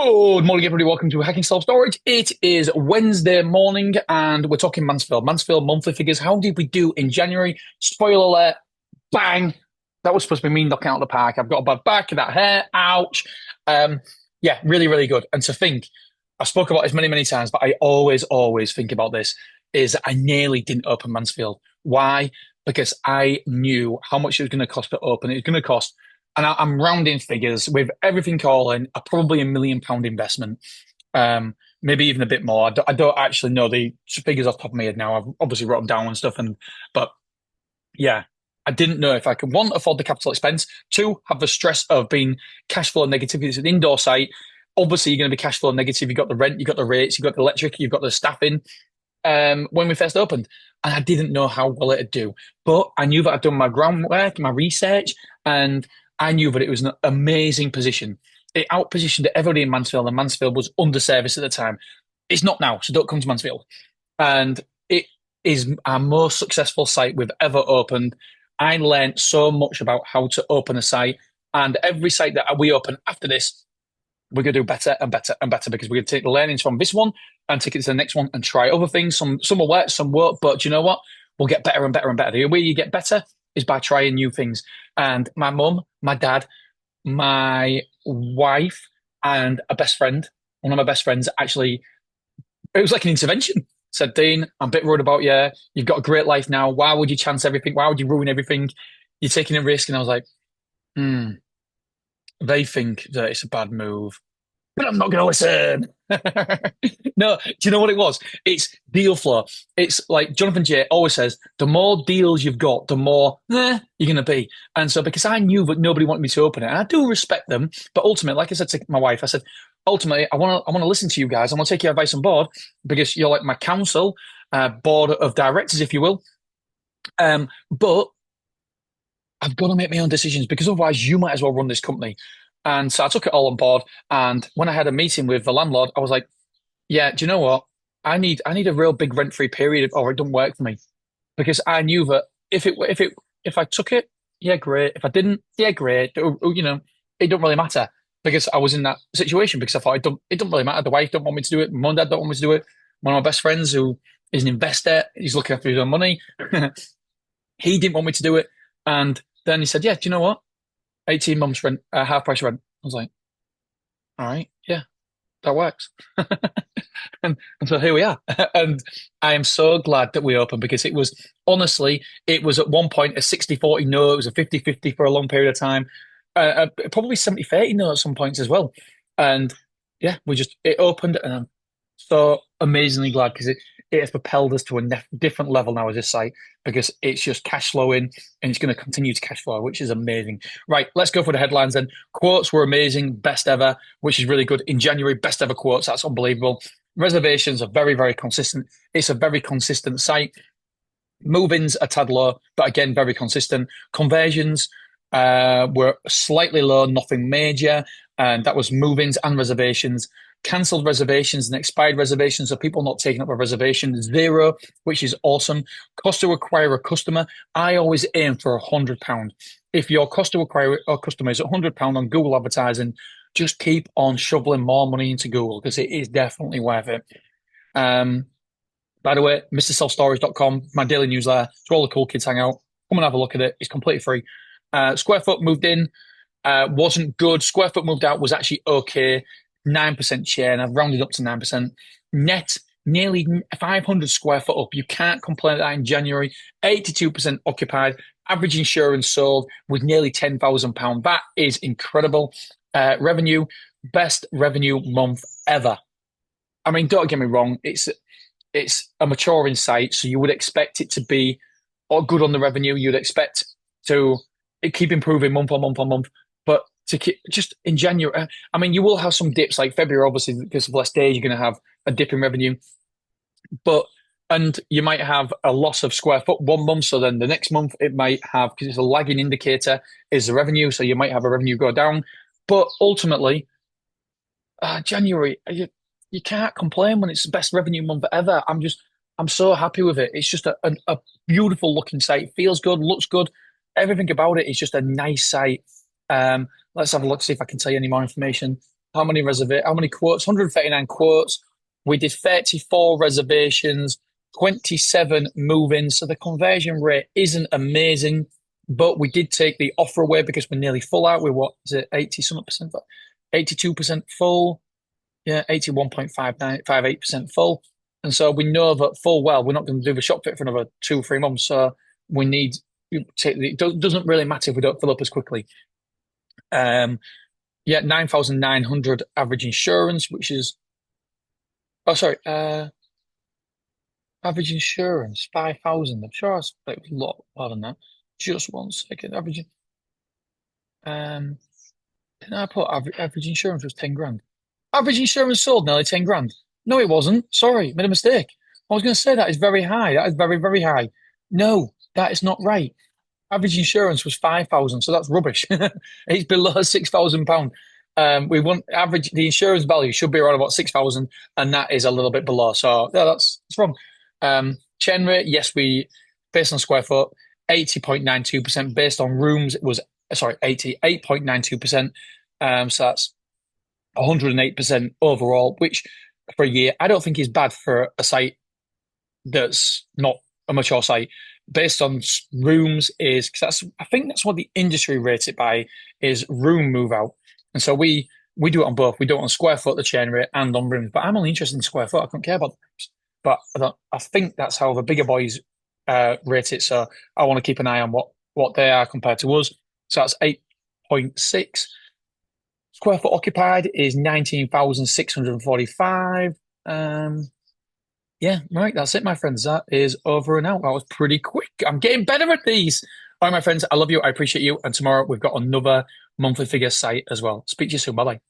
Good morning, everybody. Welcome to Hacking Self Storage. It is Wednesday morning, and we're talking Mansfield. Mansfield monthly figures. How did we do in January? Spoiler alert, bang. That was supposed to be me knocking out of the park. I've got a bad back, that hair, ouch. Um, yeah, really, really good. And to think, I spoke about this many, many times, but I always think about this, is I nearly didn't open Mansfield. Why? Because I knew how much it was going to cost to open. It was going to cost, and I'm rounding figures with everything all in, probably £1 million investment. Maybe even a bit more. I don't actually know the figures off the top of my head now. I've obviously wrote them down and stuff, but yeah, I didn't know if I could, one, afford the capital expense, two, have the stress of being cash flow negative. It's an indoor site. Obviously, you're going to be cash flow negative. You've got the rent, you've got the rates, you've got the electric, you've got the staffing. When we first opened, and I didn't know how well it'd do, but I knew that I'd done my groundwork, my research, and I knew that it was an amazing position. It outpositioned everybody in Mansfield, and Mansfield was underserviced at the time. It's not now, so don't come to Mansfield. And it is our most successful site we've ever opened. I learned so much about how to open a site, and every site that we open after this, we're going to do better and better and better because we're going to take the learnings from this one and take it to the next one and try other things. Some will work, some won't, but you know what? We'll get better and better and better. The way you get better is by trying new things. And my mum, my dad, my wife, and a best friend, one of my best friends, actually, it was like an intervention. Said, Dean, I'm a bit worried about you. You've got a great life now. Why would you chance everything? Why would you ruin everything? You're taking a risk. And I was like, hmm, they think that it's a bad move, but I'm not going to listen. No, do you know what it was? It's deal flow. It's like Jonathan J always says, the more deals you've got, the more you're going to be. And so because I knew that nobody wanted me to open it, and I do respect them, but ultimately, like I said to my wife, I said, ultimately, I want to listen to you guys. I want to take your advice on board because you're like my council, board of directors, if you will. But I've got to make my own decisions because otherwise you might as well run this company. And so I took it all on board. And when I had a meeting with the landlord, I was like, yeah, do you know what? I need a real big rent-free period or it doesn't work for me. Because I knew that if I took it, yeah, great. If I didn't, yeah, great. It don't really matter because I was in that situation because I thought it don't really matter. The wife don't want me to do it. Mum and dad don't want me to do it. One of my best friends who is an investor, he's looking after his own money. He didn't want me to do it. And then he said, yeah, do you know what? 18 months rent, half price rent. I was like, all right, yeah, that works. And so here we are. And I am so glad that we opened because it was honestly, it was at one point a 60-40 no, it was a 50-50 for a long period of time. Probably 70-30 no at some points as well. And yeah, it opened and I'm so amazingly glad because it has propelled us to a different level now as a site because it's just cash flowing and it's going to continue to cash flow, which is amazing. Right, let's go for the headlines then. Quotes were amazing, best ever, which is really good. In January, best ever quotes, that's unbelievable. Reservations are very, very consistent. It's a very consistent site. Move-ins are tad low, but again, very consistent. Conversions were slightly low, nothing major, and that was move-ins and reservations. Cancelled reservations and expired reservations, so people not taking up a reservation, zero, which is awesome. Cost to acquire a customer, I always aim for £100. If your cost to acquire a customer is £100 on Google advertising, just keep on shoveling more money into Google because it is definitely worth it. By the way, MrSelfStorage.com, my daily newsletter, it's where all the cool kids hang out. Come and have a look at it. It's completely free. Square foot moved in, wasn't good. Square foot moved out was actually okay. 9% share, and I've rounded up to 9%. Net, nearly 500 square foot up. You can't complain that in January. 82% occupied. Average insurance sold with nearly £10,000. That is incredible. Revenue, best revenue month ever. I mean, don't get me wrong. It's a maturing site, so you would expect it to be good on the revenue. You'd expect to keep improving month on month on month. But to keep just in January, I mean, you will have some dips like February, obviously, because of less days, you're going to have a dip in revenue. And you might have a loss of square foot one month. So then the next month it might have, because it's a lagging indicator, is the revenue. So you might have a revenue go down. But ultimately, January, you can't complain when it's the best revenue month ever. I'm so happy with it. It's just a beautiful looking site. Feels good, looks good. Everything about it is just a nice site. Let's have a look, see if I can tell you any more information. how many quotes? 139 quotes. We did 34 reservations, 27 move-ins. So the conversion rate isn't amazing, but we did take the offer away because we're nearly full out. We're what is it, 80 something percent, 82% full. Yeah, 81.58% full. And so we know that full well we're not going to do the shop fit for another 2 or 3 months. So we need it doesn't really matter if we don't fill up as quickly. Yeah, 9,900 average insurance, which is oh sorry, average insurance 5,000. I'm sure it's like a lot more than that. Just 1 second. Um, did I put average insurance was 10 grand? Average insurance sold nearly 10 grand. No, it wasn't. Sorry, made a mistake. I was going to say that is very high. That is very, very high. No, that is not right. Average insurance was 5,000, so that's rubbish. It's below £6,000. We want average, the insurance value should be around about 6,000, and that is a little bit below. So yeah, that's wrong. Chain rate, yes, we based on square foot, 80.92%. Based on rooms, it was sorry, 88.92%. So that's 108% overall, which for a year I don't think is bad for a site that's not a mature site. Based on rooms is because that's I think that's what the industry rates it by is room move out, and so we do it on both. We do it on square foot, the chain rate, and on rooms. But I'm only interested in square foot. I don't care about the rooms. But I think that's how the bigger boys rate it. So I want to keep an eye on what they are compared to us. So that's 8.6. Square foot occupied is 19,645. Yeah, right. That's it, my friends. That is over and out. That was pretty quick. I'm getting better at these. All right, my friends. I love you. I appreciate you. And tomorrow we've got another monthly figure site as well. Speak to you soon. Bye bye.